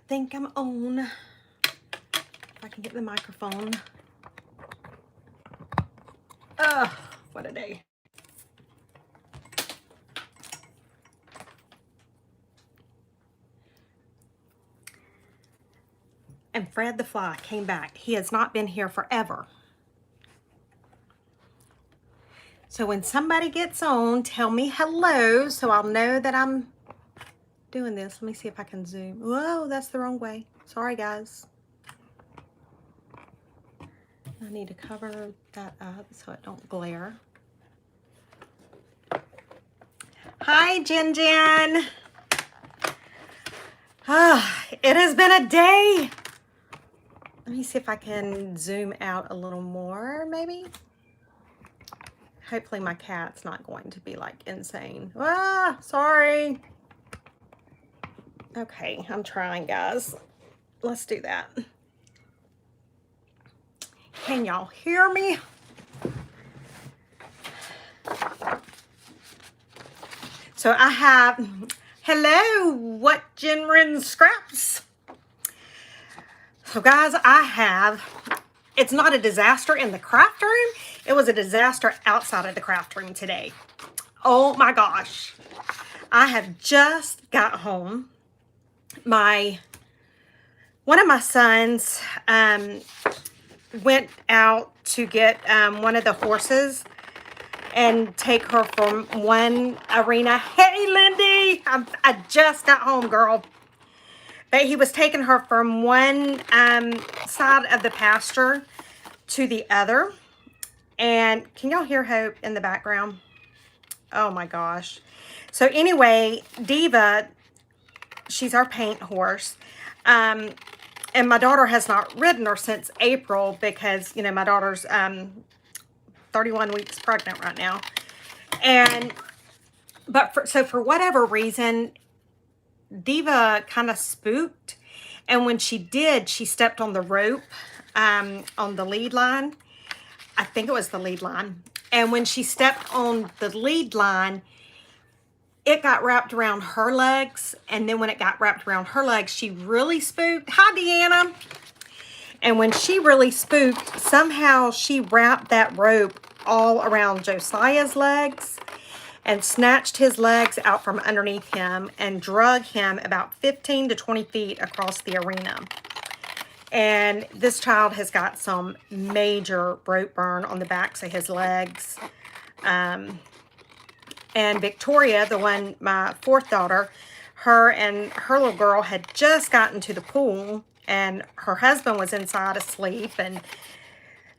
think I'm on. If I can get the microphone. Ugh, what a day. And Fred the Fly came back. He has not been here forever. So when somebody gets on, tell me hello so I'll know that I'm doing this. Let me see if I can zoom. Whoa, that's the wrong way. Sorry, guys. I need to cover that up so it don't glare. Hi, Jen Jen. It has been a day. Let me see if I can zoom out a little more, maybe. Hopefully my cat's not going to be like insane. Sorry. Okay, I'm trying, guys. Let's do that. Can y'all hear me? So I have, hello, what Jenrin scraps? So guys, I have, it's not a disaster in the craft room. It was a disaster outside of the craft room today. Oh my gosh. I have just got home. One of my sons went out to get one of the horses and take her from one arena. Hey, Lindy, I just got home, girl. But he was taking her from one side of the pasture to the other. And can y'all hear Hope in the background? Oh my gosh. So anyway, Diva, she's our paint horse. And my daughter has not ridden her since April because, you know, my daughter's 31 weeks pregnant right now. So for whatever reason, Diva kind of spooked. And when she did, she stepped on the rope on the lead line. I think it was the lead line. And when she stepped on the lead line, it got wrapped around her legs. And then when it got wrapped around her legs, she really spooked. Hi, Deanna. And when she really spooked, somehow she wrapped that rope all around Josiah's legs and snatched his legs out from underneath him and drug him about 15 to 20 feet across the arena. And this child has got some major rope burn on the backs of his legs. And Victoria, my fourth daughter, her and her little girl had just gotten to the pool and her husband was inside asleep. And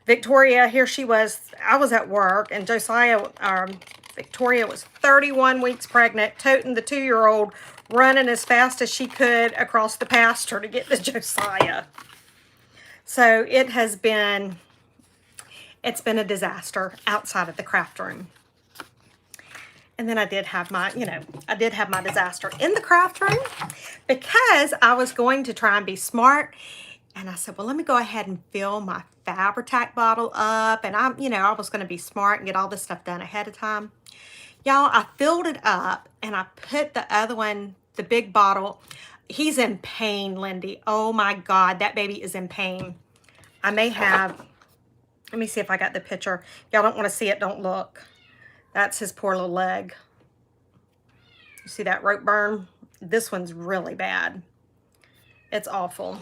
Victoria, here she was, I was at work, and Victoria was 31 weeks pregnant, toting the 2-year-old, running as fast as she could across the pasture to get to Josiah. So it's been a disaster outside of the craft room. And then I did have my disaster in the craft room because I was going to try and be smart. And I said, well, let me go ahead and fill my Fabri-Tac bottle up. And I was going to be smart and get all this stuff done ahead of time. Y'all, I filled it up and I put the other one, the big bottle. He's in pain, Lindy. Oh my God, that baby is in pain. I may have, let me see if I got the picture. Y'all don't want to see it, don't look. That's his poor little leg. You see that rope burn? This one's really bad. It's awful.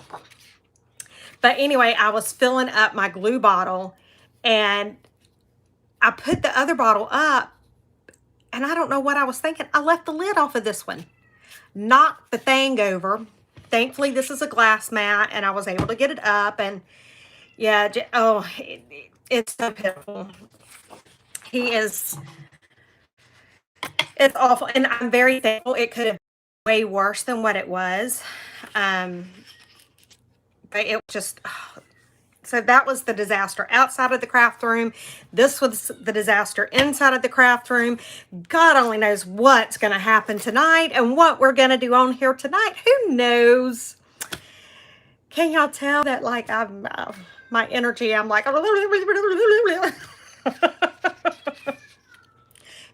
But anyway, I was filling up my glue bottle and I put the other bottle up and I don't know what I was thinking. I left the lid off of this one. Knocked the thing over. Thankfully, this is a glass mat and I was able to get it up. And yeah, it's so pitiful. It's awful. And I'm very thankful. It could have been way worse than what it was. But it was just, so that was the disaster outside of the craft room. This was the disaster inside of the craft room. God only knows what's going to happen tonight and what we're going to do on here tonight. Who knows? Can y'all tell that, like, my energy, I'm like,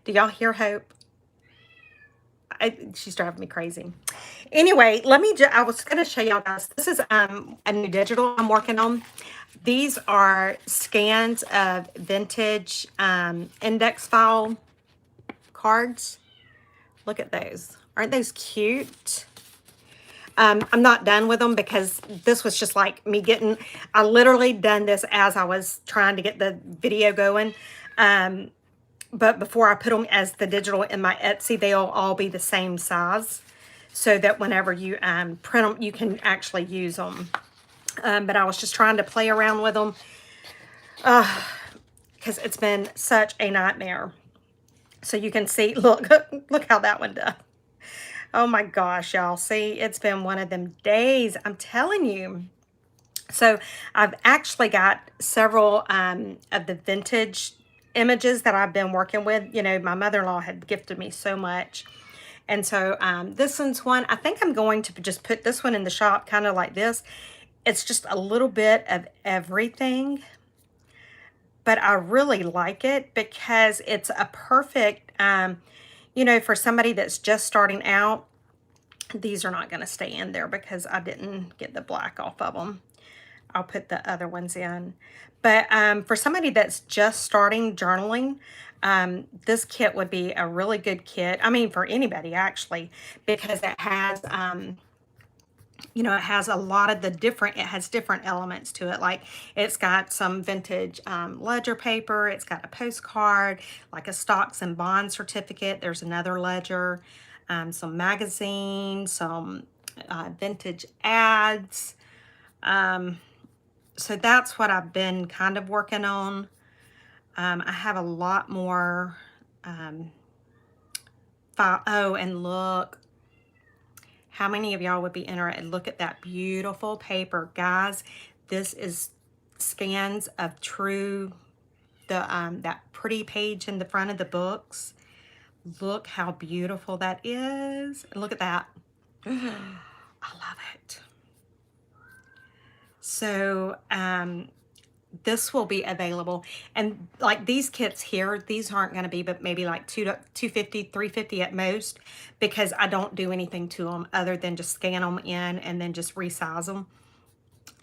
do y'all hear Hope? She's driving me crazy. Anyway, I was going to show y'all guys. This is a new digital I'm working on. These are scans of vintage index file cards. Look at those. Aren't those cute? I'm not done with them because this was just like me I literally done this as I was trying to get the video going. But before I put them as the digital in my Etsy, they'll all be the same size so that whenever you print them, you can actually use them. But I was just trying to play around with them because it's been such a nightmare. So you can see, look how that one does. Oh my gosh, y'all. See, it's been one of them days. I'm telling you. So I've actually got several of the vintage images that I've been working with. You know, my mother-in-law had gifted me so much. And so this one's one. I think I'm going to just put this one in the shop kind of like this. It's just a little bit of everything. But I really like it because it's a perfect, you know, for somebody that's just starting out. These are not going to stay in there because I didn't get the black off of them. I'll put the other ones in. But for somebody that's just starting journaling, this kit would be a really good kit. I mean, for anybody actually, because it has, you know, it has a lot of it has different elements to it. Like it's got some vintage ledger paper. It's got a postcard, like a stocks and bond certificate. There's another ledger, some magazines, some vintage ads. So that's what I've been kind of working on. I have a lot more oh, and look, how many of y'all would be interested? Look at that beautiful paper, guys. This is scans of that pretty page in the front of the books. Look how beautiful that is. And look at that. I love it. So this will be available, and like these kits here, these aren't going to be but maybe like $250, $350 at most, because I don't do anything to them other than just scan them in and then just resize them.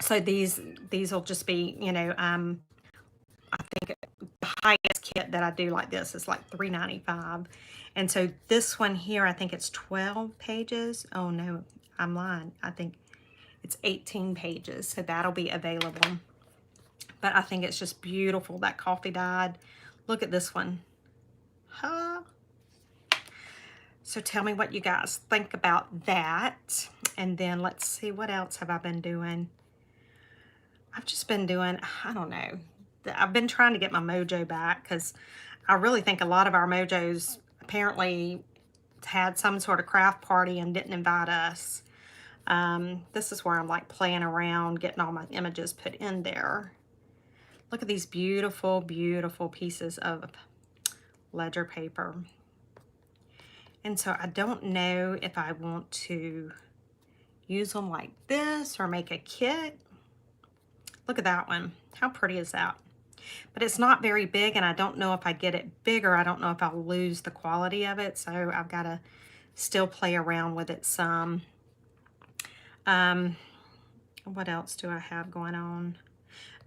So these will just be, you know, I think the highest kit that I do like this is like $3.95. And so this one here, I think it's 12 pages. Oh no, I'm lying. I think it's 18 pages. So that'll be available. But I think it's just beautiful, that coffee dyed. Look at this one. Huh? So tell me what you guys think about that. And then let's see, what else have I been doing? I've just been doing, I don't know. I've been trying to get my mojo back because I really think a lot of our mojos apparently had some sort of craft party and didn't invite us. This is where I'm like playing around, getting all my images put in there. Look at these beautiful, beautiful pieces of ledger paper. And so I don't know if I want to use them like this or make a kit. Look at that one. How pretty is that? But it's not very big, and I don't know if I get it bigger, I don't know if I'll lose the quality of it. So I've got to still play around with it some. What else do I have going on?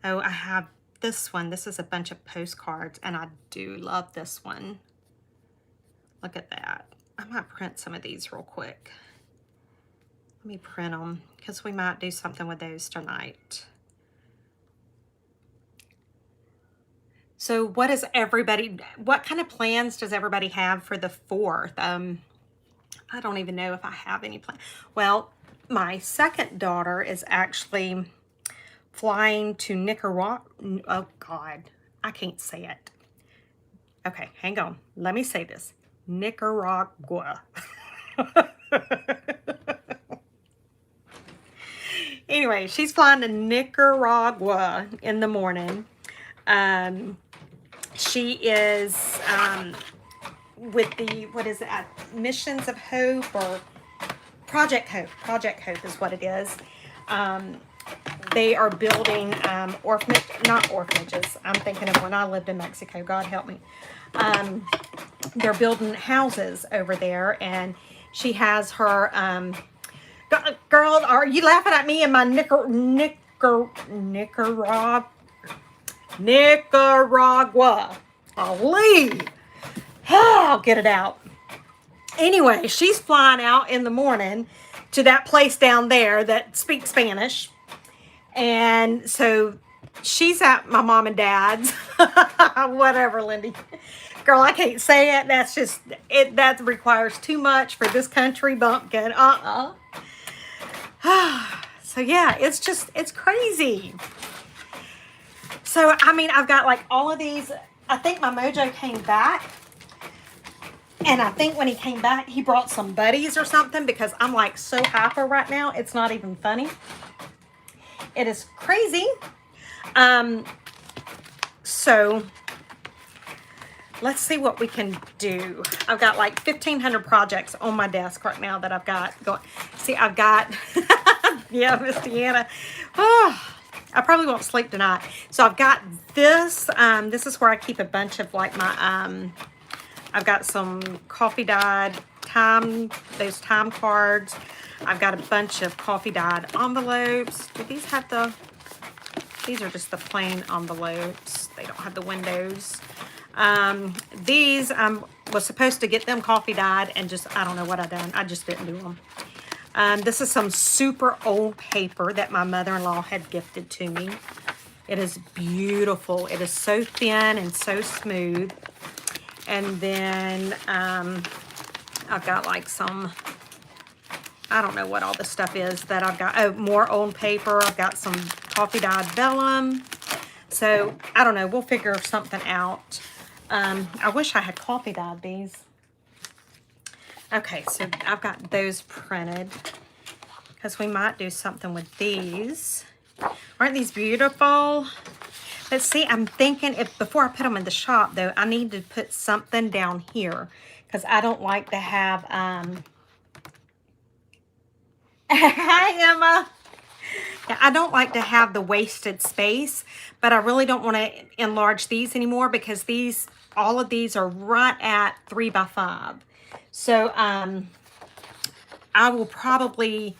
Oh, I have this one. This is a bunch of postcards, and I do love this one. Look at that. I might print some of these real quick. Let me print them because we might do something with those tonight. So what kind of plans does everybody have for the 4th? I don't even know if I have any plan. Well, my second daughter is actually flying to Nicaragua. Oh God, I can't say it. Okay, hang on. Let me say this. Nicaragua. Anyway, she's flying to Nicaragua in the morning. She is with the, what is it, Missions of Hope or Project Hope. Project Hope is what it is. They are building not orphanages. I'm thinking of when I lived in Mexico. God help me. They're building houses over there, and she has her Girl, are you laughing at me and my Nicaragua? I'll leave. I'll get it out. Anyway, she's flying out in the morning to that place down there that speaks Spanish. And so she's at my mom and dad's. Whatever, Lindy. Girl, I can't say it. That's just, that requires too much for this country bumpkin. So yeah, it's crazy. So, I mean, I've got like all of these. I think my mojo came back. And I think when he came back, he brought some buddies or something, because I'm like so hyper right now. It's not even funny. It is crazy. So let's see what we can do. I've got like 1,500 projects on my desk right now that I've got going. See, I've got, yeah, Miss Deanna. Oh, I probably won't sleep tonight. So I've got this. This is where I keep a bunch of like my, I've got some coffee dyed those time cards. I've got a bunch of coffee dyed envelopes. Do these have these are just the plain envelopes. They don't have the windows. These, was supposed to get them coffee dyed and just, I don't know what I done. I just didn't do them. This is some super old paper that my mother-in-law had gifted to me. It is beautiful. It is so thin and so smooth. And then I've got like some, I don't know what all this stuff is that I've got. Oh, more old paper. I've got some coffee dyed vellum. So I don't know. We'll figure something out. I wish I had coffee dyed these. Okay, so I've got those printed because we might do something with these. Aren't these beautiful? But see, I'm thinking if before I put them in the shop, though, I need to put something down here because I don't like to have, Hi, Emma. Yeah, I don't like to have the wasted space, but I really don't want to enlarge these anymore because all of these are right at 3 by 5. So, I will probably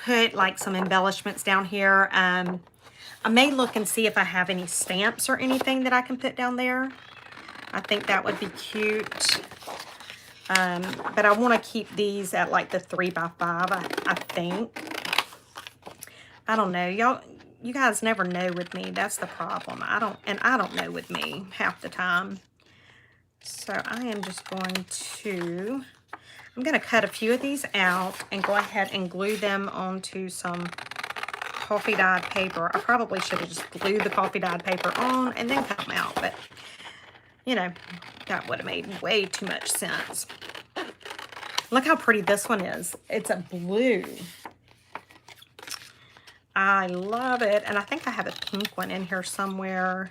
put like some embellishments down here. I may look and see if I have any stamps or anything that I can put down there. I think that would be cute. But I want to keep these at like the 3 by 5, I think. I don't know. You guys never know with me. That's the problem. I don't know with me half the time. So I am just going to, I'm going to cut a few of these out and go ahead and glue them onto some coffee dyed paper. I probably should have just glued the coffee dyed paper on and then cut them out, but you know, that would have made way too much sense. Look how pretty this one is. It's a blue. I love it. And I think I have a pink one in here somewhere.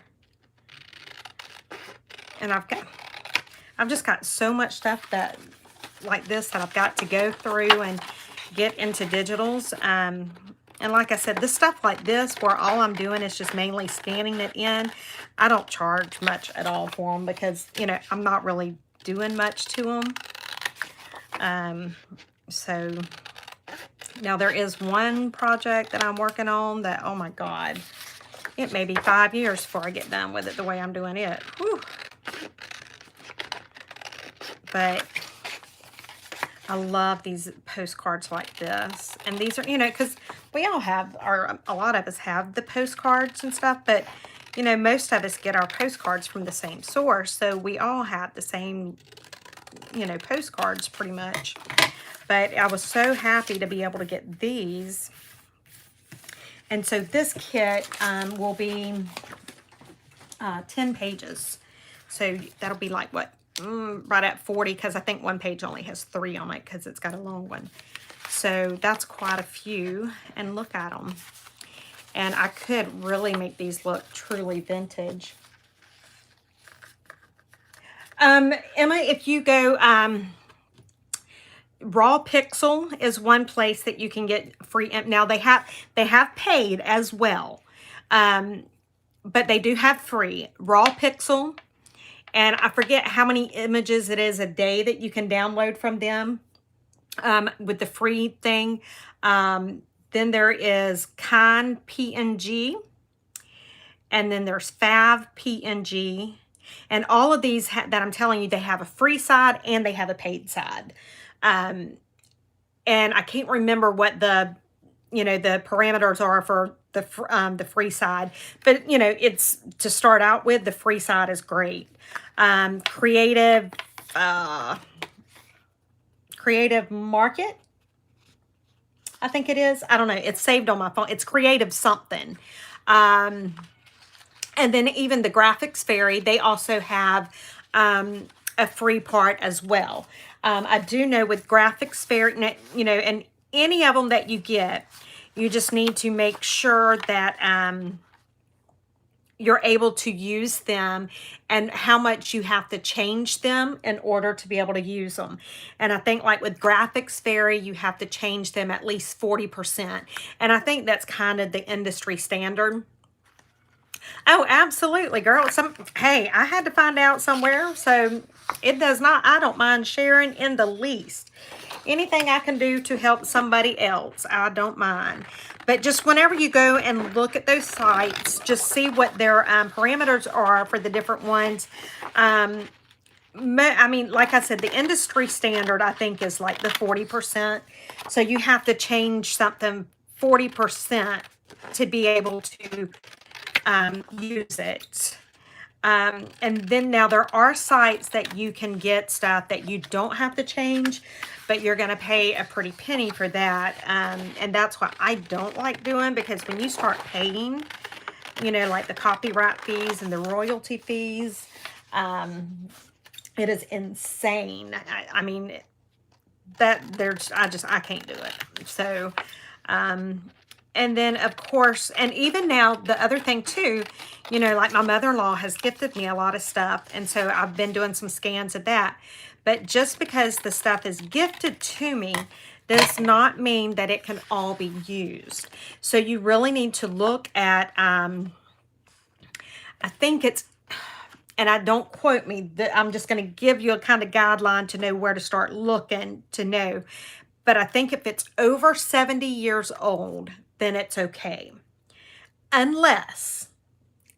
And I've just got so much stuff that like this that I've got to go through and get into digitals. And like I said, this stuff like this where all I'm doing is just mainly scanning it in, I don't charge much at all for them because, you know, I'm not really doing much to them. So now there is one project that I'm working on that, oh my God, it may be 5 years before I get done with it the way I'm doing it. Whew. But I love these postcards like this. And these are, you know, because we all have, or a lot of us have the postcards and stuff, but, you know, most of us get our postcards from the same source. So we all have the same, you know, postcards pretty much. But I was so happy to be able to get these. And so this kit will be 10 pages. So that'll be like, what? Right at 40, because I think one page only has 3 on it because it's got a long one. So that's quite a few, and look at them. And I could really make these look truly vintage. Emma, if you go, Raw Pixel is one place that you can get free. Now they have paid as well, but they do have free Raw Pixel. And I forget how many images it is a day that you can download from them. with the free thing. Then there is Con PNG, and then there's Fav PNG. And all of these that I'm telling you, they have a free side and they have a paid side. And I can't remember what the parameters are for the free side, but it's, to start out with, the free side is great. Creative Market, I think it is. I don't know. It's saved on my phone. It's Creative something. And then even the Graphics Fairy, they also have a free part as well. I do know with Graphics Fairy, and any of them that you get, you just need to make sure that you're able to use them and how much you have to change them in order to be able to use them. And I think like with Graphics Fairy, you have to change them at least 40%. And I think that's kind of the industry standard. Oh, absolutely, girl. Hey, I had to find out somewhere, so I don't mind sharing in the least. Anything I can do to help somebody else, I don't mind. But just whenever you go and look at those sites, just see what their parameters are for the different ones. I mean, like I said, the industry standard, I think, is like the 40%. So you have to change something 40% to be able to use it. And then now there are sites that you can get stuff that you don't have to change, but you're going to pay a pretty penny for that. And that's what I don't like doing, because when you start paying, like the copyright fees and the royalty fees, it is insane. I mean, I can't do it. So, and then, of course, and even now, the other thing, too, like my mother-in-law has gifted me a lot of stuff, and so I've been doing some scans of that. But just because the stuff is gifted to me does not mean that it can all be used. So you really need to look at, I think it's, and don't quote me, I'm just going to give you a kind of guideline to know where to start looking to know. But I think if it's over 70 years old, then it's okay. Unless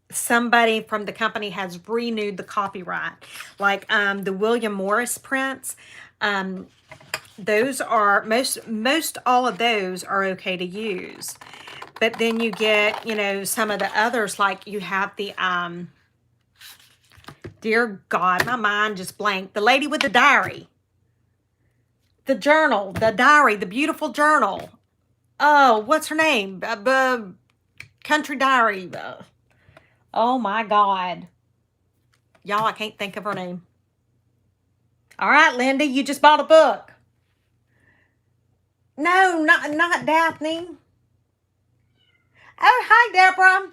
somebody from the company has renewed the copyright. Like the William Morris prints, those are, most all of those are okay to use. But then you get, some of the others, like you have the, dear God, my mind just blanked. The lady with the diary. The journal, the diary, the beautiful journal. Oh, what's her name? Country Diary. Oh my God. Y'all, I can't think of her name. All right, Lindy, you just bought a book. No, not Daphne. Oh, hi, Deborah.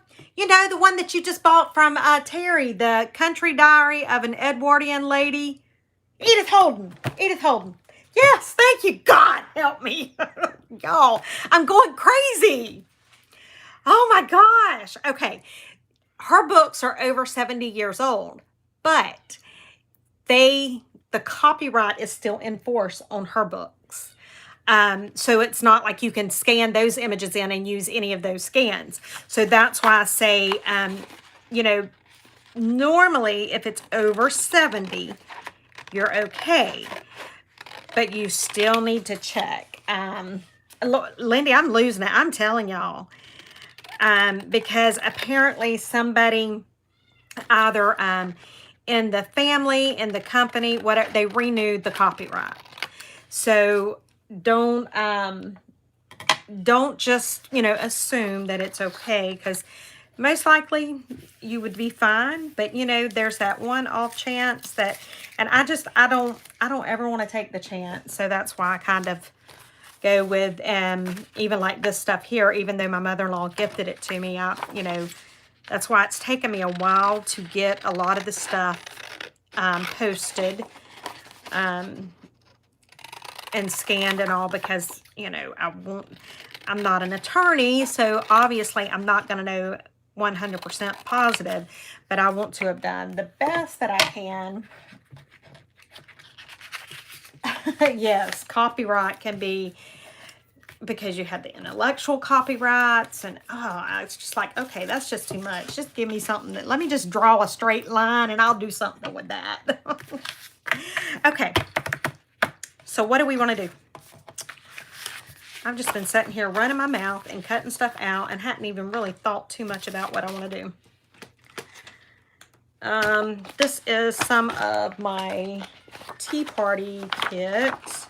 The one that you just bought from Terry, the Country Diary of an Edwardian Lady. Edith Holden. Edith Holden. Yes, thank you. God, help me. Y'all, I'm going crazy. Oh my gosh. Okay. Her books are over 70 years old, but the copyright is still in force on her books. So it's not like you can scan those images in and use any of those scans. So that's why I say, normally if it's over 70, you're okay. But you still need to check. Lindy, I'm losing it. I'm telling y'all. Because apparently somebody, either in the family, in the company, whatever, they renewed the copyright. So don't just, assume that it's okay, because most likely you would be fine. But, there's that one off chance that, and I don't ever want to take the chance. So that's why I kind of go with, even like this stuff here, even though my mother-in-law gifted it to me, that's why it's taken me a while to get a lot of the stuff posted and scanned and all, because, I'm not an attorney, so obviously I'm not going to know 100% positive, but I want to have done the best that I can Yes, copyright can be because you have the intellectual copyrights and it's just like, okay, that's just too much. Just give me something that, let me just draw a straight line and I'll do something with that. Okay, so what do we want to do? I've just been sitting here running my mouth and cutting stuff out and hadn't even really thought too much about what I want to do. This is some of my tea party kits.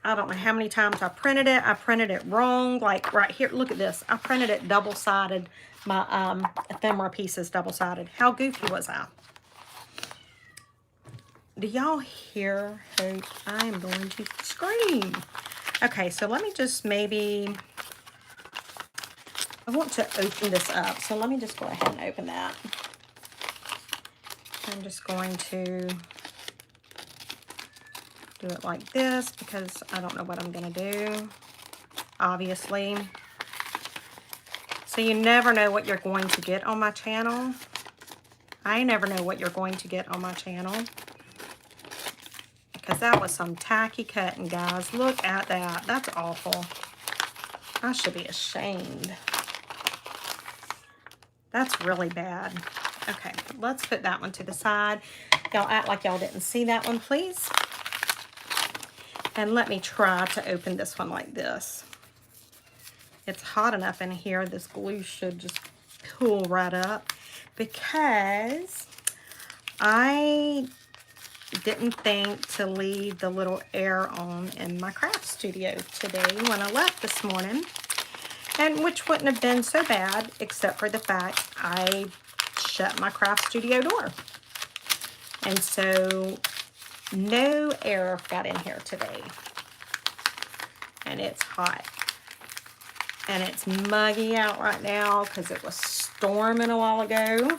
I don't know how many times I printed it. I printed it wrong. Like right here, look at this. I printed it double-sided. My ephemera piece is double-sided. How goofy was I? Do y'all hear how I am going to scream? Okay, so let me just maybe... I want to open this up. So let me just go ahead and open that. I'm just going to do it like this because I don't know what I'm going to do, obviously. So you never know what you're going to get on my channel. I never know what you're going to get on my channel. Because that was some tacky cutting, guys. Look at that. That's awful. I should be ashamed. That's really bad. Okay, let's put that one to the side. Y'all act like y'all didn't see that one, please. And let me try to open this one like this. It's hot enough in here. This glue should just pull right up because I didn't think to leave the little air on in my craft studio today when I left this morning. And which wouldn't have been so bad except for the fact I shut my craft studio door. And so no air got in here today. And it's hot. And it's muggy out right now because it was storming a while ago.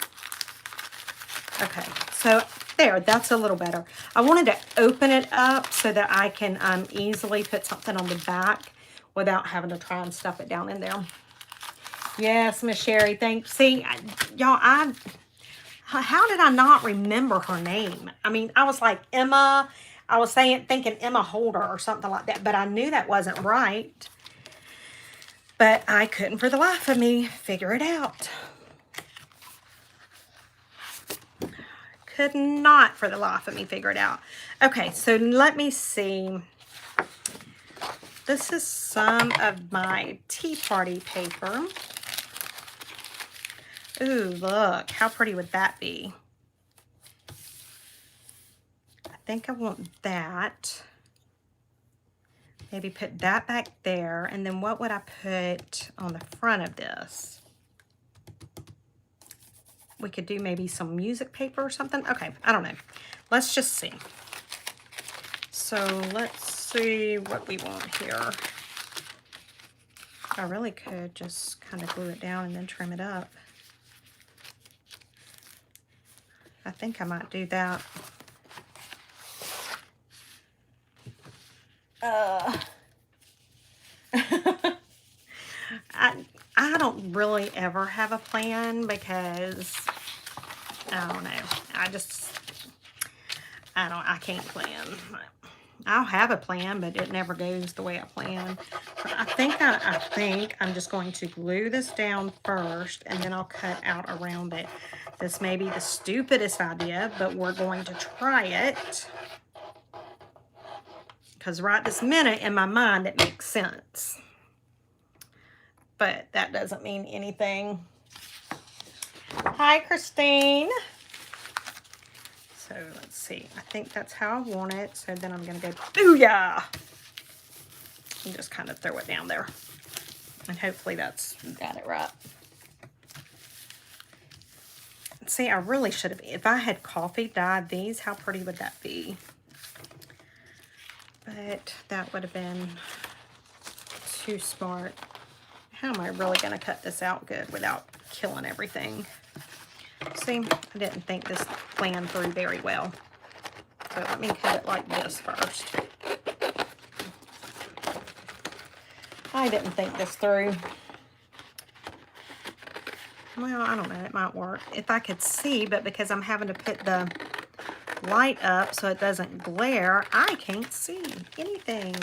Okay, so there, that's a little better. I wanted to open it up so that I can easily put something on the back without having to try and stuff it down in there. Yes, Miss Sherry, thanks. See, y'all, how did I not remember her name? I mean, I was like, Emma, I was thinking Emma Holder or something like that, but I knew that wasn't right. But I couldn't for the life of me figure it out. Could not for the life of me figure it out. Okay, so let me see. This is some of my tea party paper. Ooh, look, how pretty would that be? I think I want that. Maybe put that back there. And then what would I put on the front of this? We could do maybe some music paper or something. Okay, I don't know. Let's just see. So let's see what we want here. I really could just kind of glue it down and then trim it up. I think I might do that. I don't really ever have a plan because I don't know. I can't plan. I'll have a plan, but it never goes the way I plan. I think I'm just going to glue this down first and then I'll cut out around it. This may be the stupidest idea, but we're going to try it. Because right this minute in my mind it makes sense. But that doesn't mean anything. Hi, Christine. So let's see. I think that's how I want it. So then I'm going to go booyah. And just kind of throw it down there. And hopefully that's got it right. See, I really should have, if I had coffee dyed these, how pretty would that be? But that would have been too smart. How am I really going to cut this out good without killing everything? See, I didn't think this planned through very well. So let me cut it like this first. I didn't think this through. Well, I don't know. It might work if I could see, but because I'm having to put the light up so it doesn't glare, I can't see anything.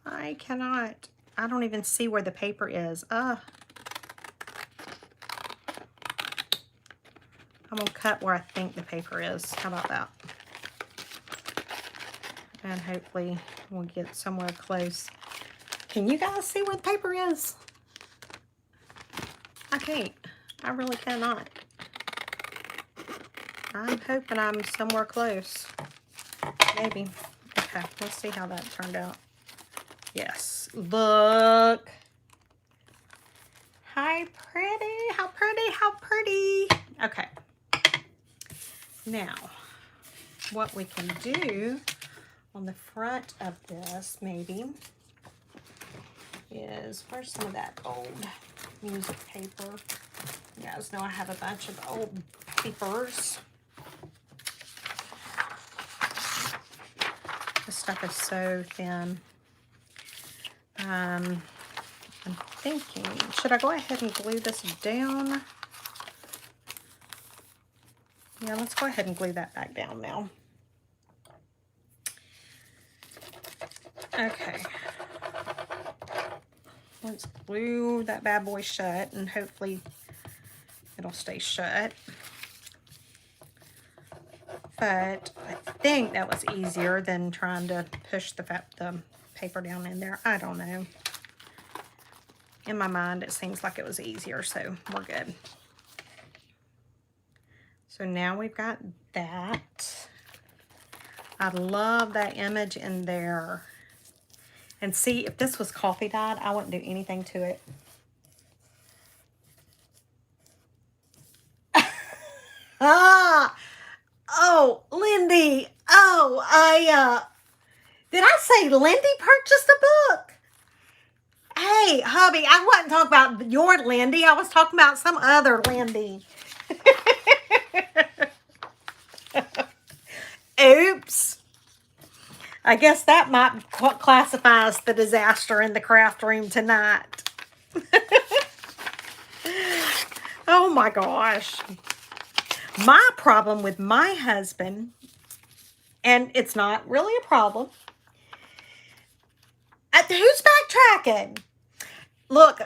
I cannot. I don't even see where the paper is. I'm going to cut where I think the paper is. How about that? And hopefully we'll get somewhere close. Can you guys see where the paper is? I can't. I really cannot. I'm hoping I'm somewhere close. Maybe. Okay, let's see how that turned out. Yes. Look. Hi, pretty. How pretty. How pretty. Okay. Now, what we can do on the front of this, maybe, is, where's some of that old music paper? You guys know I have a bunch of old papers. This stuff is so thin. I'm thinking, should I go ahead and glue this down? Yeah, let's go ahead and glue that back down now. Okay. Let's glue that bad boy shut, and hopefully it'll stay shut. But I think that was easier than trying to push the paper down in there. I don't know. In my mind, it seems like it was easier, so we're good. So now we've got that. I love that image in there. And see, if this was coffee dyed, I wouldn't do anything to it. Oh, Lindy. Oh, did I say Lindy purchased a book? Hey, hubby, I wasn't talking about your Lindy. I was talking about some other Lindy. Oops. I guess that might classify as the disaster in the craft room tonight. Oh my gosh. My problem with my husband, and it's not really a problem. Who's backtracking? Look,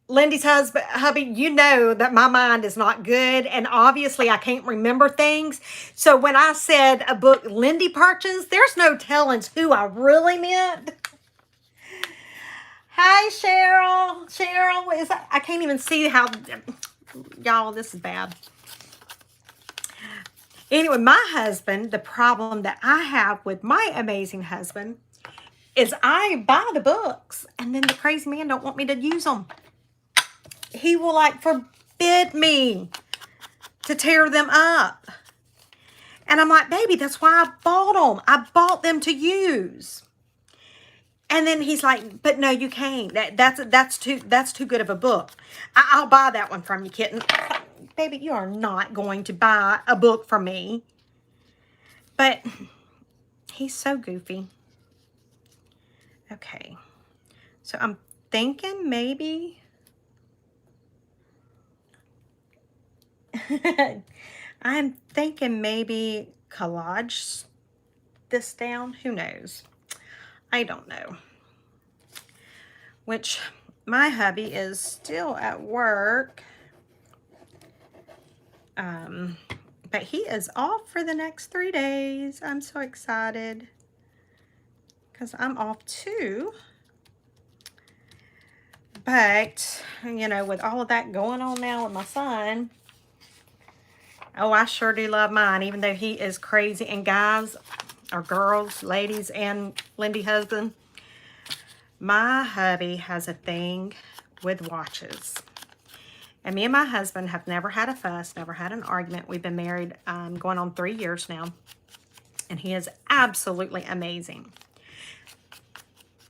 Lindy's hubby, you know that my mind is not good, and obviously I can't remember things. So when I said a book Lindy purchased, there's no telling who I really meant. Hi, Cheryl. Cheryl, I can't even see how, y'all, this is bad. Anyway, my husband, the problem that I have with my amazing husband is I buy the books, and then the crazy man don't want me to use them. He will like forbid me to tear them up. And I'm like, baby, that's why I bought them. I bought them to use. And then he's like, but no, you can't. That's too good of a book. I'll buy that one from you, kitten. Baby, you are not going to buy a book from me. But he's so goofy. Okay. So I'm thinking maybe I'm thinking maybe collage this down. Who knows? I don't know. Which my hubby is still at work. But he is off for the next 3 days. I'm so excited because I'm off too. But, you know, with all of that going on now with my son, oh, I sure do love mine, even though he is crazy. And guys, or girls, ladies, and Lindy husband, my hubby has a thing with watches. And me and my husband have never had a fuss, never had an argument. We've been married going on 3 years now. And he is absolutely amazing.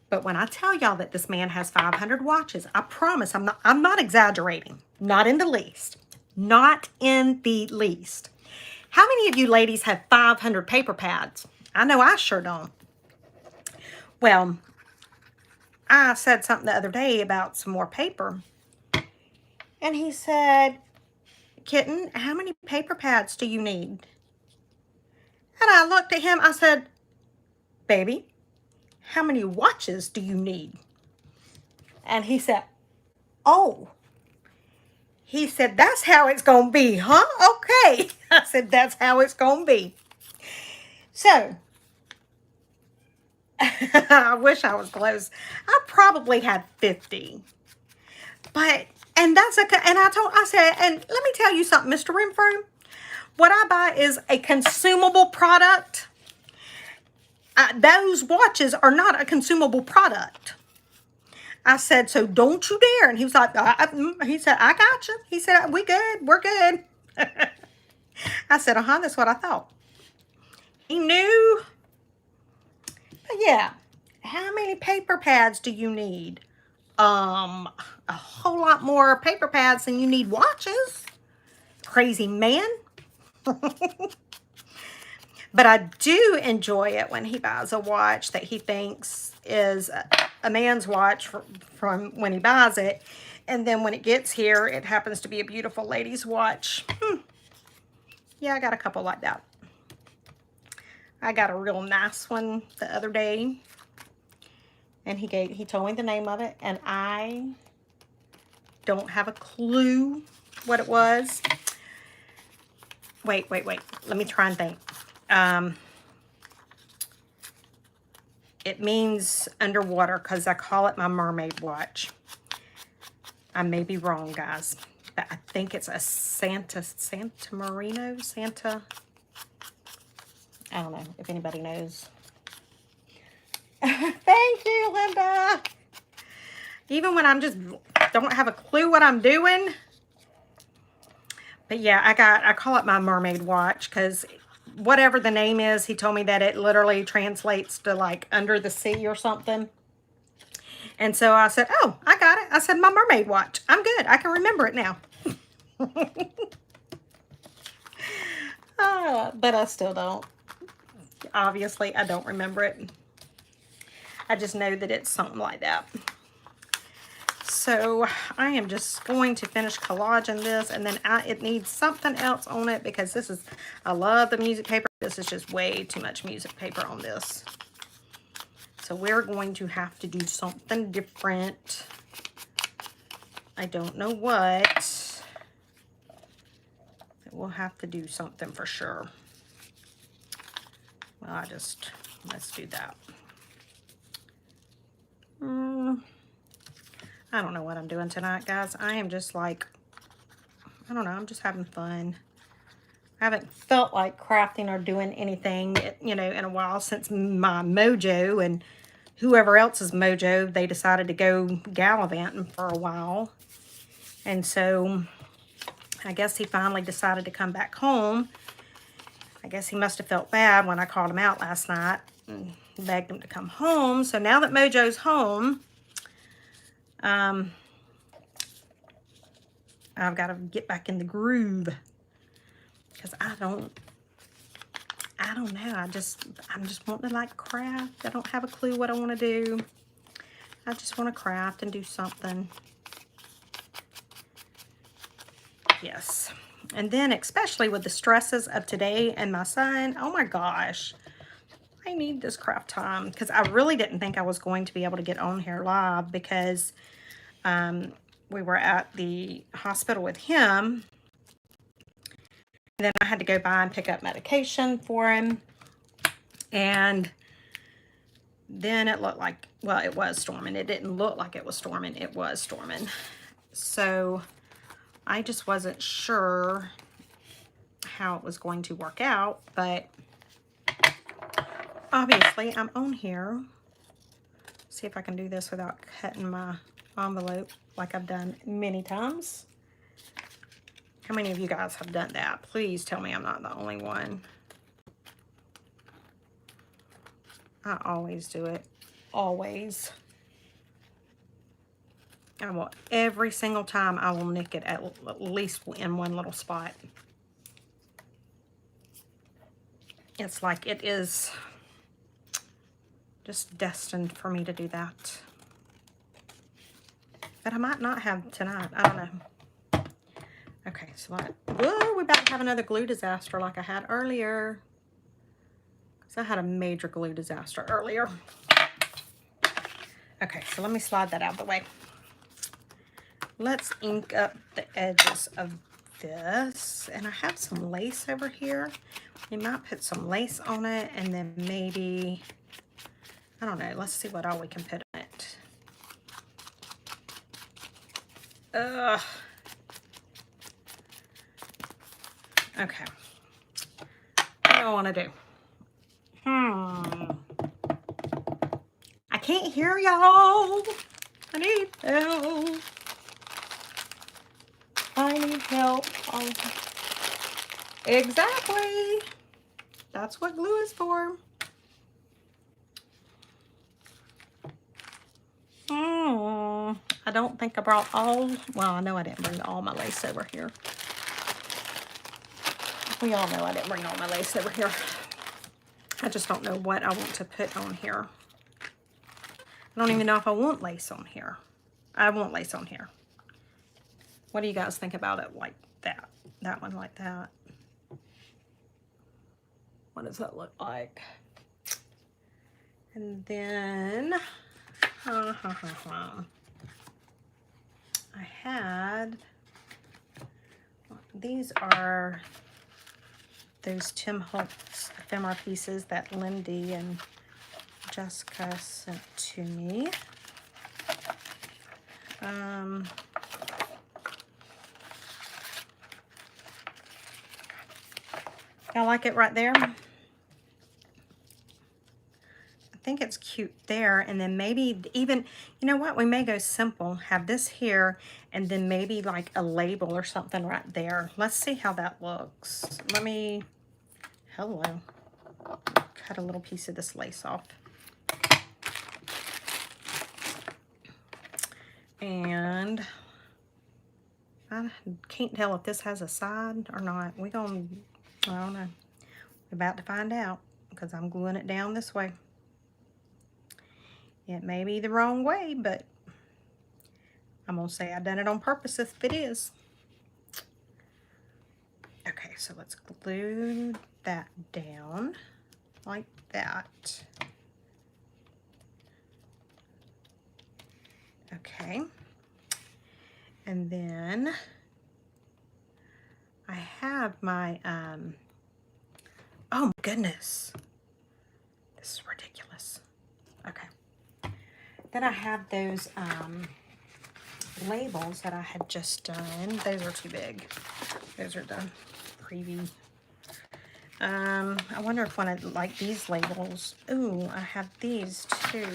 But when I tell y'all that this man has 500 watches, I promise I'm not exaggerating. Not in the least. Not in the least. How many of you ladies have 500 paper pads? I know I sure don't. Well, I said something the other day about some more paper. And he said, kitten, how many paper pads do you need? And I looked at him. I said, baby, how many watches do you need? And he said, oh. He said, that's how it's going to be, huh? Okay. I said, that's how it's going to be. So, I wish I was close. I probably had 50. But, and I said, and let me tell you something, Mr. Renfroe. What I buy is a consumable product. Those watches are not a consumable product. I said, so don't you dare. And he was like, he said, I got you. He said, we good. We're good. I said, that's what I thought. He knew. But yeah, how many paper pads do you need? A whole lot more paper pads than you need watches. Crazy man. But I do enjoy it when he buys a watch that he thinks is a man's watch from when he buys it. And then when it gets here, it happens to be a beautiful lady's watch. Yeah, I got a couple like that. I got a real nice one the other day. And he told me the name of it. And I don't have a clue what it was. Wait. Let me try and think. It means underwater because I call it my mermaid watch. I may be wrong, guys, but I think it's a Santa Marino. I don't know if anybody knows. Thank you, Linda. Even when I'm just don't have a clue what I'm doing. But yeah, I call it my mermaid watch because whatever the name is, he told me that it literally translates to like under the sea or something. And so I said, oh, I got it. I said, my mermaid watch. I'm good. I can remember it now. But I still don't. Obviously, I don't remember it. I just know that it's something like that. So I am just going to finish collaging this, and then it needs something else on it because I love the music paper. This is just way too much music paper on this. So we're going to have to do something different. I don't know what. We'll have to do something for sure. Well, let's do that. I don't know what I'm doing tonight, guys. I am just like, I don't know, I'm just having fun. I haven't felt like crafting or doing anything, in a while since my mojo and whoever else's mojo, they decided to go gallivanting for a while. And so I guess he finally decided to come back home. I guess he must have felt bad when I called him out last night and begged him to come home. So now that Mojo's home, I've got to get back in the groove because I don't know. I'm just wanting to like craft. I don't have a clue what I want to do. I just want to craft and do something. Yes. And then especially with the stresses of today and my son, oh my gosh, I need this craft time because I really didn't think I was going to be able to get on here live because we were at the hospital with him. And then I had to go by and pick up medication for him. And then it looked like, well, it was storming. It didn't look like it was storming. It was storming. So I just wasn't sure how it was going to work out. But obviously I'm on here. See if I can do this without cutting my envelope like I've done many times. How many of you guys have done that? Please tell me I'm not the only one. I always do it. Always. I will, every single time I will nick it at least in one little spot. It's like it is just destined for me to do that. But I might not have tonight. I don't know. Okay, so whoa, we're about to have another glue disaster like I had earlier. I had a major glue disaster earlier. Okay, so let me slide that out of the way. Let's ink up the edges of this. And I have some lace over here. You might put some lace on it, and then maybe, I don't know, let's see what all we can put on it. Ugh. Okay. What do I want to do? I can't hear y'all. I need help. I need help. Oh. Exactly. That's what glue is for. I don't think I brought all, well, I know I didn't bring all my lace over here. We all know I didn't bring all my lace over here. I just don't know what I want to put on here. I don't even know if I want lace on here. I want lace on here. What do you guys think about it like that? That one like that. What does that look like? And then, I had, these are those Tim Holtz ephemera pieces that Lindy and Jessica sent to me. Y'all like it right there? I think it's cute there. And then maybe even, you know what, we may go simple, have this here, and then maybe like a label or something right there. Let's see how that looks. Let me, hello, cut a little piece of this lace off. And I can't tell if this has a side or not. I don't know. We're about to find out because I'm gluing it down this way. It may be the wrong way, but I'm going to say I done it on purpose if it is. Okay, so let's glue that down like that. Okay. And then I have my, oh my goodness. This is ridiculous. Okay. Then I have those labels that I had just done. Those are too big. Those are done. Preview. I wonder if one of like these labels. Ooh, I have these too.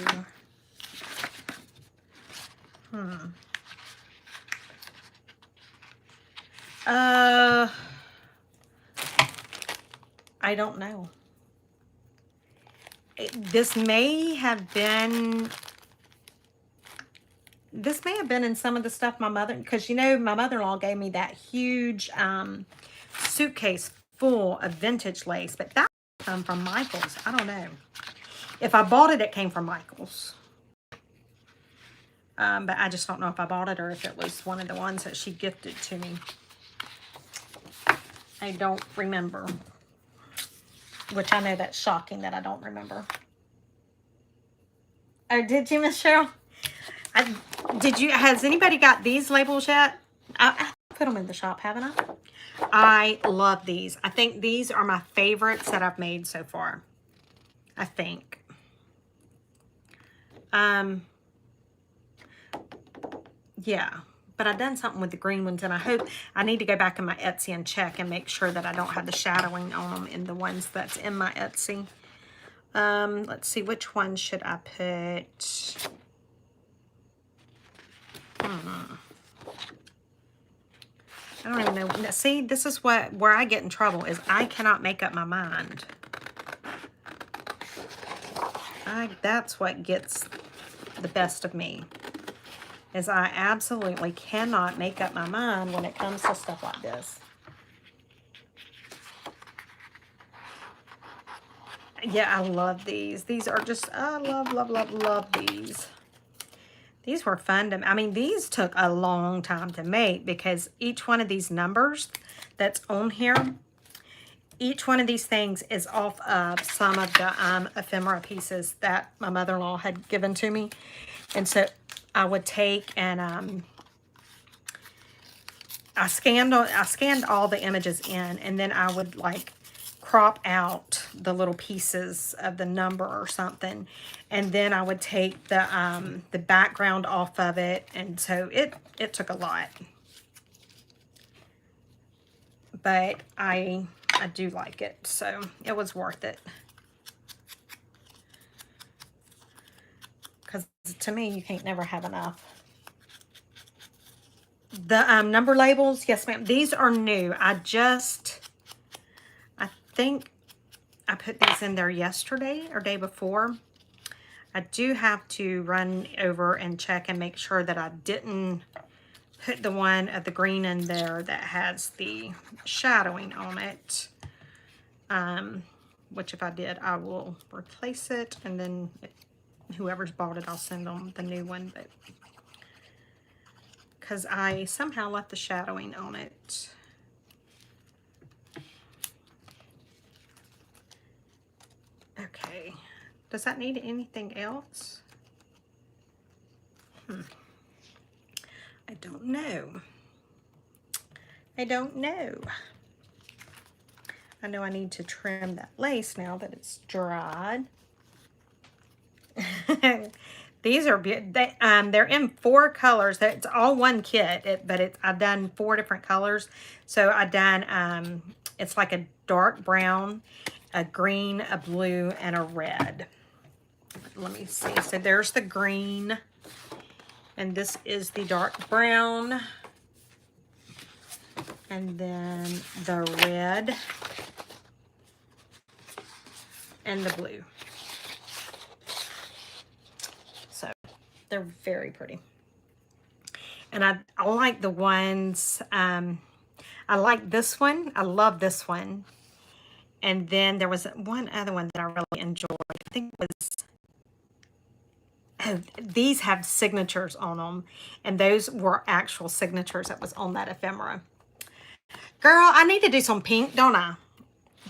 I don't know. This may have been in some of the stuff my mother, because you know my mother-in-law gave me that huge suitcase full of vintage lace, but that came from Michael's. I don't know. If I bought it, it came from Michael's. But I just don't know if I bought it or if it was one of the ones that she gifted to me. I don't remember. Which I know that's shocking that I don't remember. Oh, did you, Miss Cheryl? Has anybody got these labels yet? I put them in the shop, haven't I? I love these. I think these are my favorites that I've made so far. I think. Yeah. But I've done something with the green ones, and I hope, I need to go back in my Etsy and check and make sure that I don't have the shadowing on them in the ones that's in my Etsy. Let's see, which one should I put? I don't even know. See, this is where I get in trouble, is I cannot make up my mind. That's what gets the best of me. Is I absolutely cannot make up my mind when it comes to stuff like this. Yeah, I love these. These are just, I love these. These were fun to, I mean, these took a long time to make because each one of these numbers that's on here, each one of these things is off of some of the ephemera pieces that my mother-in-law had given to me. And so I would take and I scanned all the images in, and then I would like crop out the little pieces of the number or something, and then I would take the background off of it, and so it took a lot, but I do like it, so it was worth it. Because to me, you can't never have enough. The number labels, yes ma'am, these are new. I think I put these in there yesterday or day before. I do have to run over and check and make sure that I didn't put the one of the green in there that has the shadowing on it. Which if I did, I will replace it, and then whoever's bought it, I'll send them the new one. But because I somehow left the shadowing on it. Okay, does that need anything else? I don't know. I don't know. I know I need to trim that lace now that it's dried. These are they're in 4 colors. It's all one kit, but I've done 4 different colors. So I've done it's like a dark brown, a green, a blue, and a red. Let me see. So there's the green, and this is the dark brown, and then the red and the blue. So they're very pretty. And I like the ones, I like this one. I love this one. And then there was one other one that I really enjoyed. I think it was, oh, these have signatures on them. And those were actual signatures that was on that ephemera. Girl, I need to do some pink, don't I?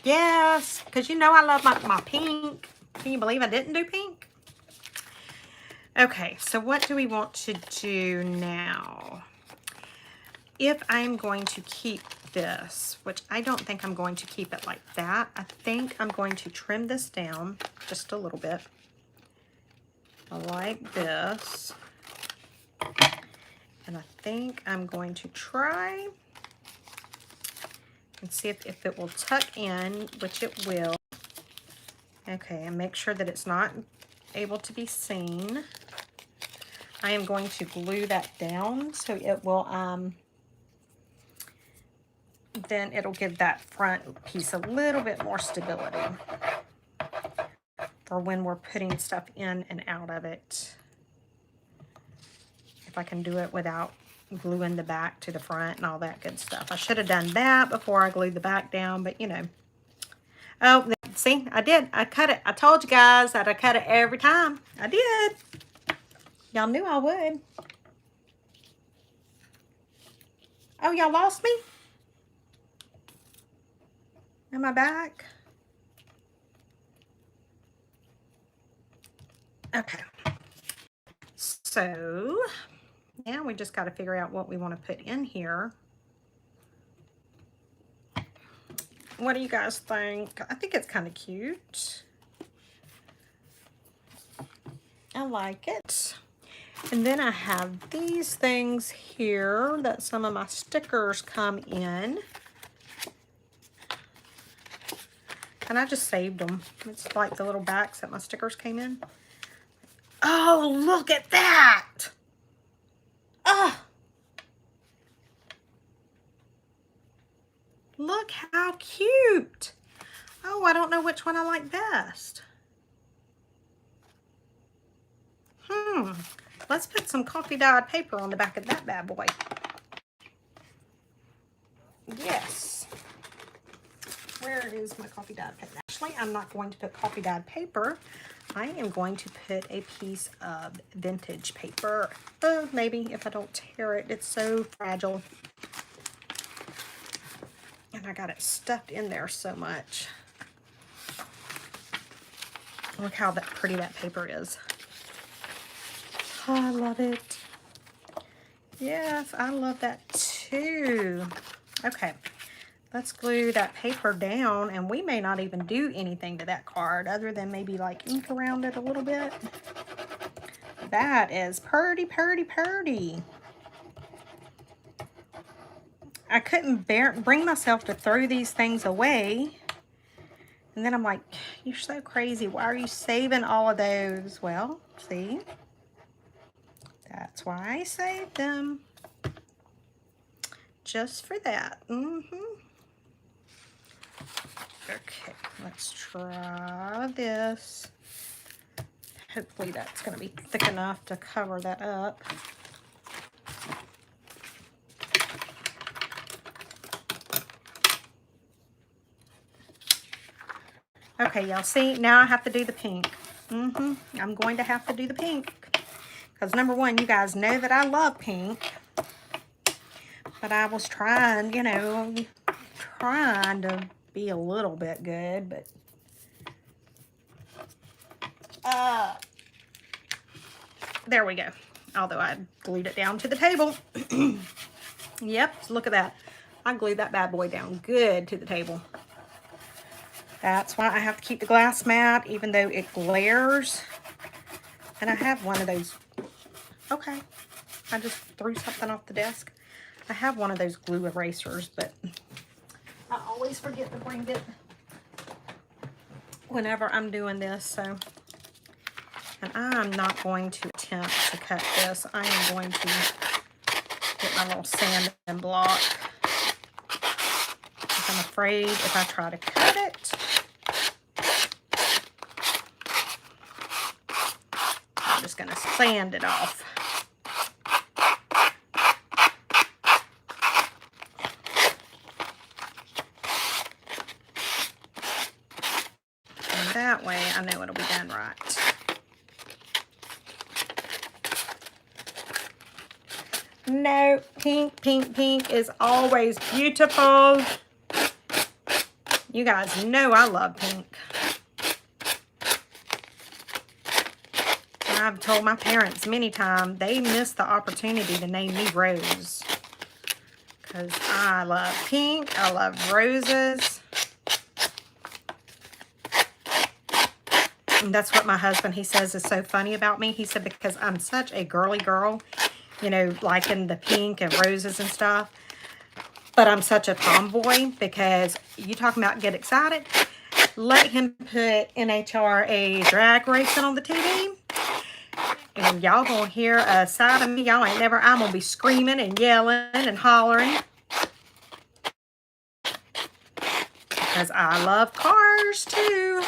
Yes, because you know I love my pink. Can you believe I didn't do pink? Okay, so what do we want to do now? If I'm going to keep this, which I don't think I'm going to keep it like that. I think I'm going to trim this down just a little bit. Like this. And I think I'm going to try and see if it will tuck in, which it will. Okay, and make sure that it's not able to be seen. I am going to glue that down so it will, then it'll give that front piece a little bit more stability for when we're putting stuff in and out of it. If I can do it without gluing the back to the front and all that good stuff. I should have done that before I glued the back down, but you know. Oh, see, I did. I cut it. I told you guys that I cut it every time. I did. Y'all knew I would. Oh, y'all lost me? Am I back? Okay. So, now we just got to figure out what we want to put in here. What do you guys think? I think it's kind of cute. I like it. And then I have these things here that some of my stickers come in. And I just saved them. It's like the little backs that my stickers came in. Oh, look at that! Oh! Look how cute! Oh, I don't know which one I like best. Let's put some coffee dyed paper on the back of that bad boy. Yes. Where is my coffee dyed paper? Actually, I'm not going to put coffee dyed paper. I am going to put a piece of vintage paper. Maybe if I don't tear it. It's so fragile. And I got it stuffed in there so much. Look how pretty that paper is. Oh, I love it. Yes, I love that too. Okay, let's glue that paper down, and we may not even do anything to that card other than maybe like ink around it a little bit. That is purty, purty, purty. I couldn't bring myself to throw these things away. And then I'm like, you're so crazy. Why are you saving all of those? Well, see, that's why I saved them. Just for that. Okay, let's try this. Hopefully that's going to be thick enough to cover that up. Okay, y'all see, now I have to do the pink. I'm going to have to do the pink. Because number one, you guys know that I love pink. But I was trying, you know, trying to be a little bit good, but there we go. Although I glued it down to the table. Yep, look at that. I glued that bad boy down good to the table. That's why I have to keep the glass mat, even though it glares. And I have one of those. Okay, I just threw something off the desk. I have one of those glue erasers, but I always forget to bring it whenever I'm doing this. So, and I'm not going to attempt to cut this. I am going to get my little sanding block. Because I'm afraid if I try to cut it, I'm just going to sand it off. And that way I know it'll be done right. No, pink, pink, pink is always beautiful. You guys know I love pink. And I've told my parents many times they missed the opportunity to name me Rose. Because I love pink, I love roses. And that's what my husband, he says is so funny about me. He said, because I'm such a girly girl, you know, liking the pink and roses and stuff. But I'm such a tomboy because you talking about get excited. Let him put NHRA drag racing on the TV. And y'all gonna hear a side of me. Y'all ain't never, I'm gonna be screaming and yelling and hollering. Because I love cars too.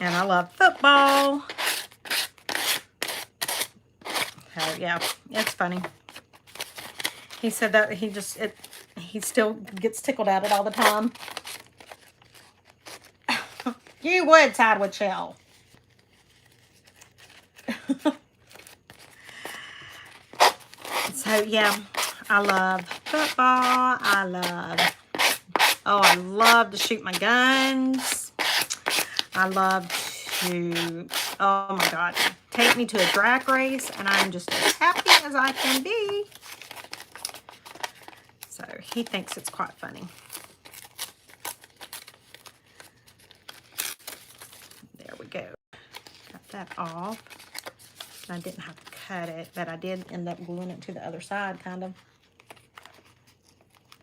And I love football. So yeah, it's funny. He said that he still gets tickled at it all the time. You would side with Chelle. So yeah, I love football. I love to shoot my guns. I love to, oh my God, take me to a drag race and I'm just as happy as I can be. So he thinks it's quite funny. There we go. Got that off. I didn't have to cut it, but I did end up gluing it to the other side, kind of.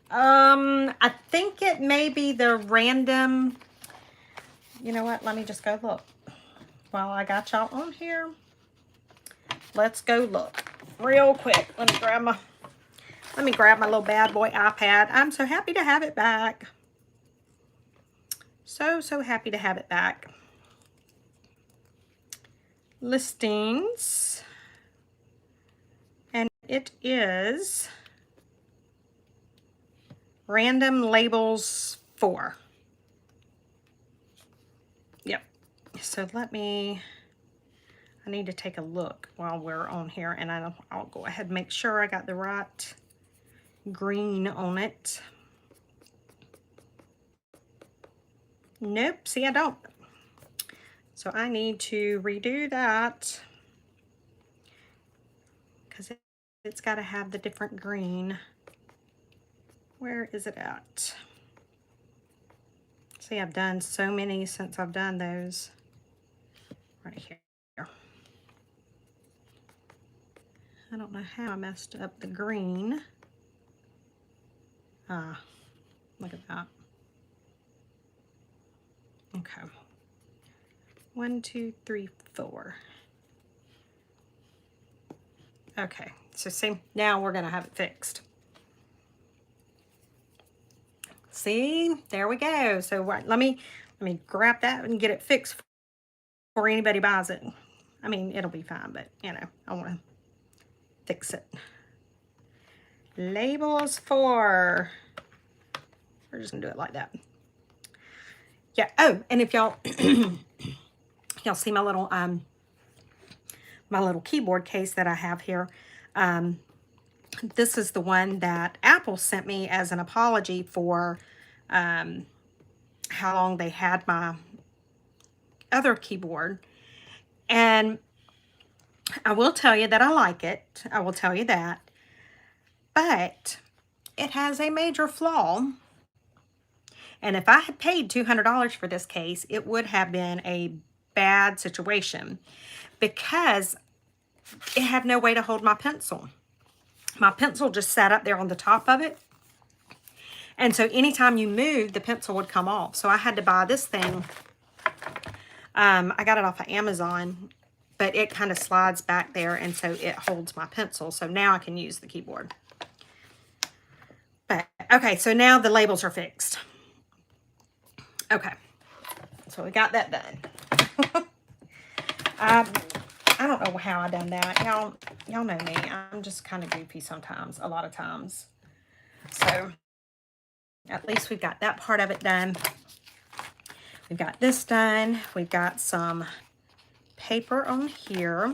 I think it may be the random, you know what, let me just go look. While I got y'all on here, let's go look real quick. Let me grab my little bad boy iPad. I'm so happy to have it back. So happy to have it back. Listings. And it is Random Labels 4. Yep. So I need to take a look while we're on here, and I'll go ahead and make sure I got the right green on it. Nope, see, I don't. So I need to redo that because it's got to have the different green. Where is it at? See, I've done so many since I've done those. Right here. I don't know how I messed up the green. Ah, look at that. Okay. 1, 2, 3, 4. Okay, so see, now we're gonna have it fixed. See, there we go. So let me grab that and get it fixed before anybody buys it. I mean, it'll be fine, but you know, I want to fix it. Labels for. We're just gonna do it like that. Yeah. Oh, and if y'all y'all see my little keyboard case that I have here. This is the one that Apple sent me as an apology for how long they had my other keyboard. And I will tell you that I like it. I will tell you that. But it has a major flaw. And if I had paid $200 for this case, it would have been a bad situation because it had no way to hold my pencil. My pencil just sat up there on the top of it. And so anytime you move, the pencil would come off. So I had to buy this thing. I got it off of Amazon, but it kind of slides back there, and so it holds my pencil. So now I can use the keyboard. But, okay, so now the labels are fixed. Okay, so we got that done. I don't know how I done that. Y'all know me. I'm just kind of goofy sometimes, a lot of times. So at least we've got that part of it done. We've got this done. We've got some paper on here.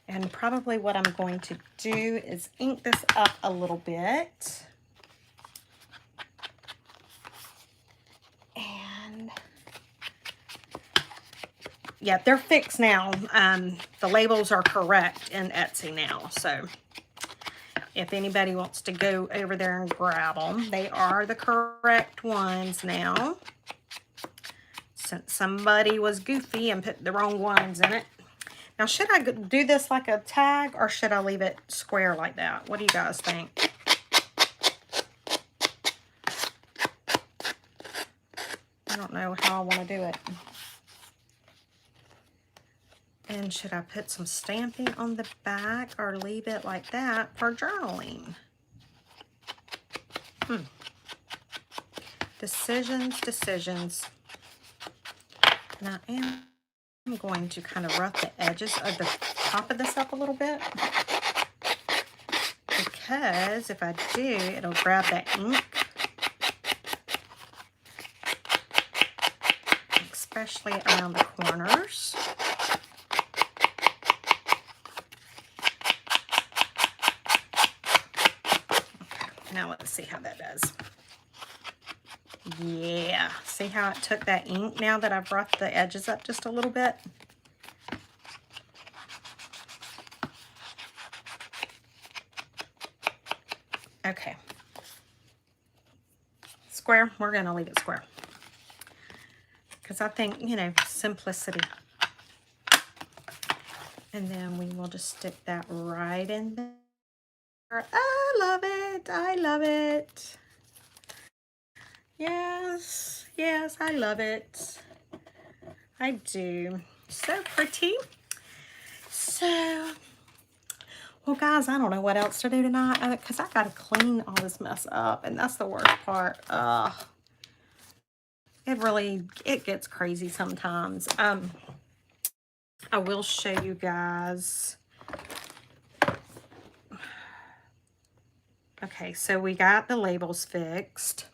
And probably what I'm going to do is ink this up a little bit. And yeah, they're fixed now. The labels are correct in Etsy now. So if anybody wants to go over there and grab them, they are the correct ones now. Since somebody was goofy and put the wrong ones in it. Now, should I do this like a tag or should I leave it square like that? What do you guys think? I don't know how I want to do it. And should I put some stamping on the back or leave it like that for journaling? Decisions. Now, I'm going to kind of rough the edges of the top of this up a little bit. Because if I do, it'll grab that ink. Especially around the corners. Now let's see how that does. Yeah, see how it took that ink now that I've roughed the edges up just a little bit? Okay. Square, we're going to leave it square. Because I think, you know, simplicity. And then we will just stick that right in there. I love it. I love it. Yes, yes, I love it. I do. So pretty. So, well, guys, I don't know what else to do tonight because I got to clean all this mess up, and that's the worst part. It gets crazy sometimes. I will show you guys. Okay, so we got the labels fixed.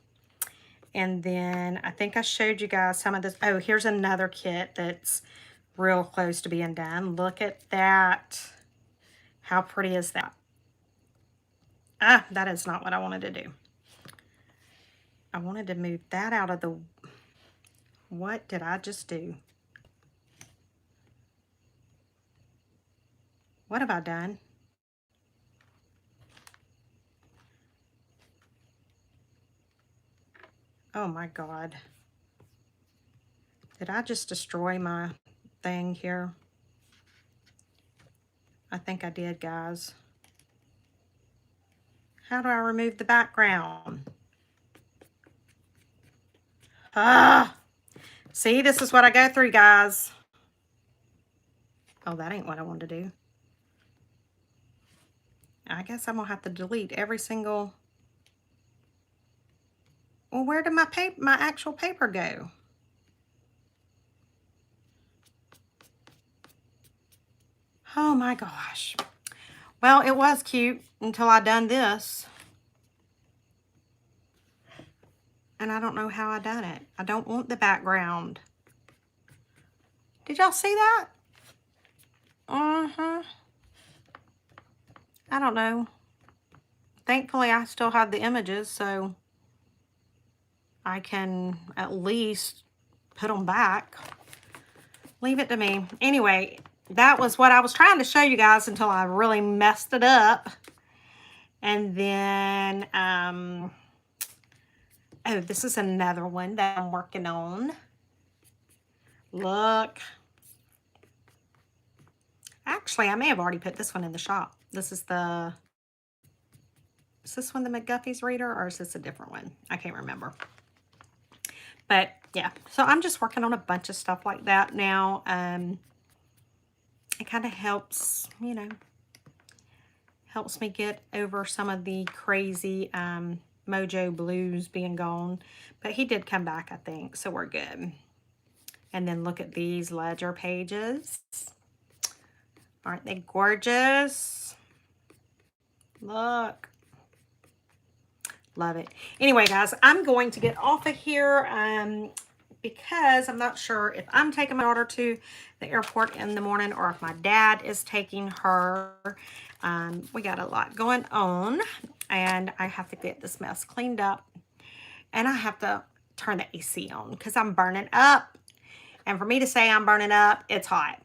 And then I think I showed you guys some of this. Oh, here's another kit that's real close to being done. Look at that. How pretty is that? Ah, that is not what I wanted to do. I wanted to move that out of the... What did I just do? What have I done? Oh my God. Did I just destroy my thing here? I think I did, guys. How do I remove the background? Ah! See, this is what I go through, guys. Oh, that ain't what I wanted to do. I guess I'm gonna have to delete every single... Well, where did my actual paper go? Oh my gosh. Well, it was cute until I done this. And I don't know how I done it. I don't want the background. Did y'all see that? I don't know. Thankfully, I still have the images, so I can at least put them back. Leave it to me. Anyway, that was what I was trying to show you guys until I really messed it up. And then, oh, this is another one that I'm working on. Look. Actually, I may have already put this one in the shop. This is the... Is this one the McGuffey's reader, or is this a different one? I can't remember. But yeah, so I'm just working on a bunch of stuff like that now. It kind of helps, you know, helps me get over some of the crazy mojo blues being gone. But he did come back, I think, so we're good. And then look at these ledger pages. Aren't they gorgeous? Look. Love it. Anyway, guys, I'm going to get off of here because I'm not sure if I'm taking my daughter to the airport in the morning or if my dad is taking her. We got a lot going on, and I have to get this mess cleaned up, and I have to turn the AC on because I'm burning up. And for me to say I'm burning up, it's hot.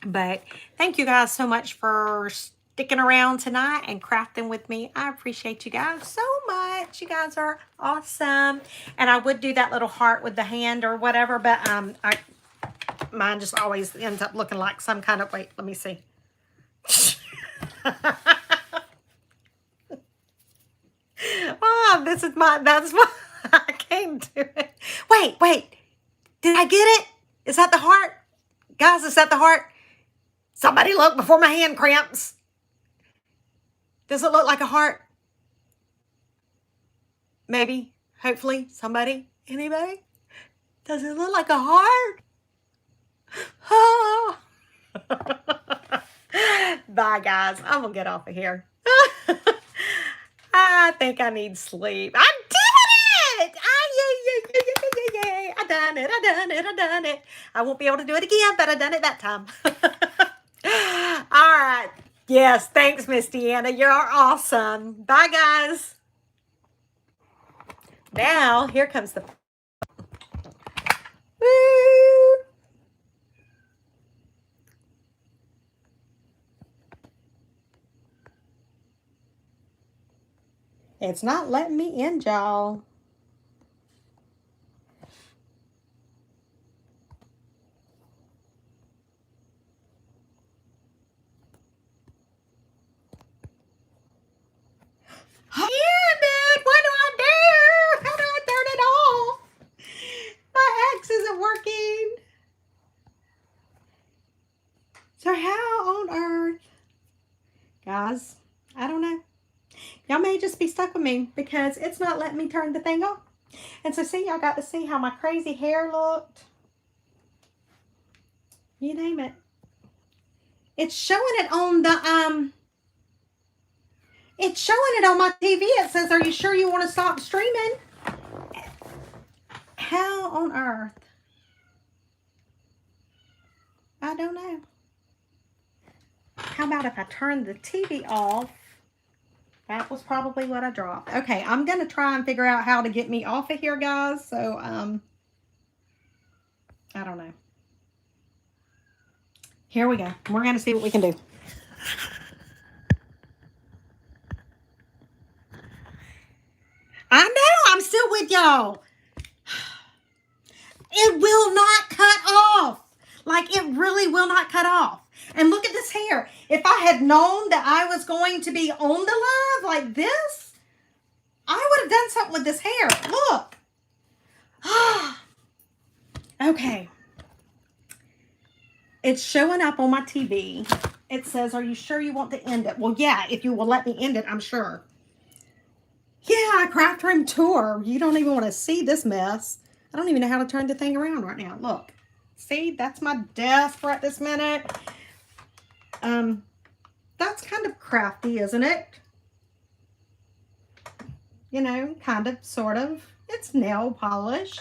But thank you guys so much for sticking around tonight and crafting with me. I appreciate you guys so much. You guys are awesome. And I would do that little heart with the hand or whatever, but mine just always ends up looking like some kind of... Wait, let me see. Oh, this is my... That's why I can't do it. Wait. Did I get it? Is that the heart? Guys, is that the heart? Somebody look before my hand cramps. Does it look like a heart? Maybe, hopefully, somebody, anybody? Does it look like a heart? Oh. Bye, guys. I'm going to get off of here. I think I need sleep. I did it! Yay. I done it. I won't be able to do it again, but I done it that time. All right. Yes, thanks, Miss Deanna. You're awesome. Bye, guys. Now, here comes the... Woo! It's not letting me in, y'all. Damn it! What do I do? How do I turn it off? My X isn't working. So how on earth? Guys, I don't know. Y'all may just be stuck with me because it's not letting me turn the thing off. And so see, y'all got to see how my crazy hair looked. You name it. It's showing it on the it's showing it on my TV. It says, "Are you sure you want to stop streaming?" How on earth? I don't know. How about if I turn the TV off? That was probably what I dropped. Okay, I'm going to try and figure out how to get me off of here, guys. So, I don't know. Here we go. We're going to see what we can do. I know, I'm still with y'all. It will not cut off. Like, it really will not cut off. And look at this hair. If I had known that I was going to be on the live like this, I would have done something with this hair. Look. Okay. It's showing up on my TV. It says, are you sure you want to end it? Well, yeah, if you will let me end it, I'm sure. Yeah, craft room tour. You don't even want to see this mess. I don't even know how to turn the thing around right now. Look. See, that's my desk right this minute. That's kind of crafty, isn't it? You know, kind of, sort of. It's nail polish.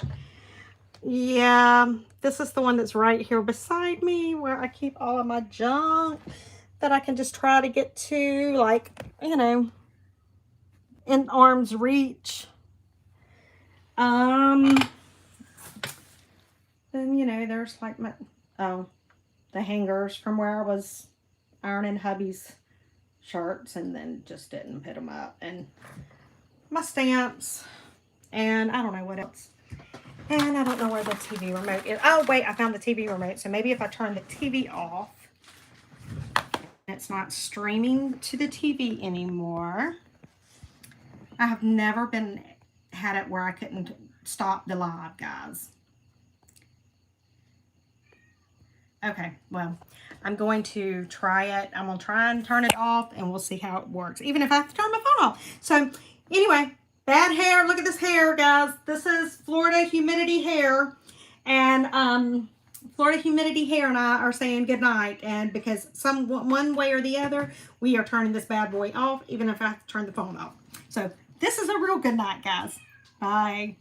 Yeah, this is the one that's right here beside me where I keep all of my junk that I can just try to get to, like, you know, in arm's reach. Then, you know, there's like my, the hangers from where I was ironing hubby's shirts and then just didn't put them up. And my stamps. And I don't know what else. And I don't know where the TV remote is. Oh, wait, I found the TV remote. So maybe if I turn the TV off, it's not streaming to the TV anymore. I have never had it where I couldn't stop the live, guys. Okay, well, I'm going to try it. I'm going to try and turn it off, and we'll see how it works, even if I have to turn my phone off. So, anyway, bad hair. Look at this hair, guys. This is Florida Humidity Hair, and Florida Humidity Hair and I are saying goodnight, and because one way or the other, we are turning this bad boy off, even if I have to turn the phone off. So, this is a real good night, guys. Bye.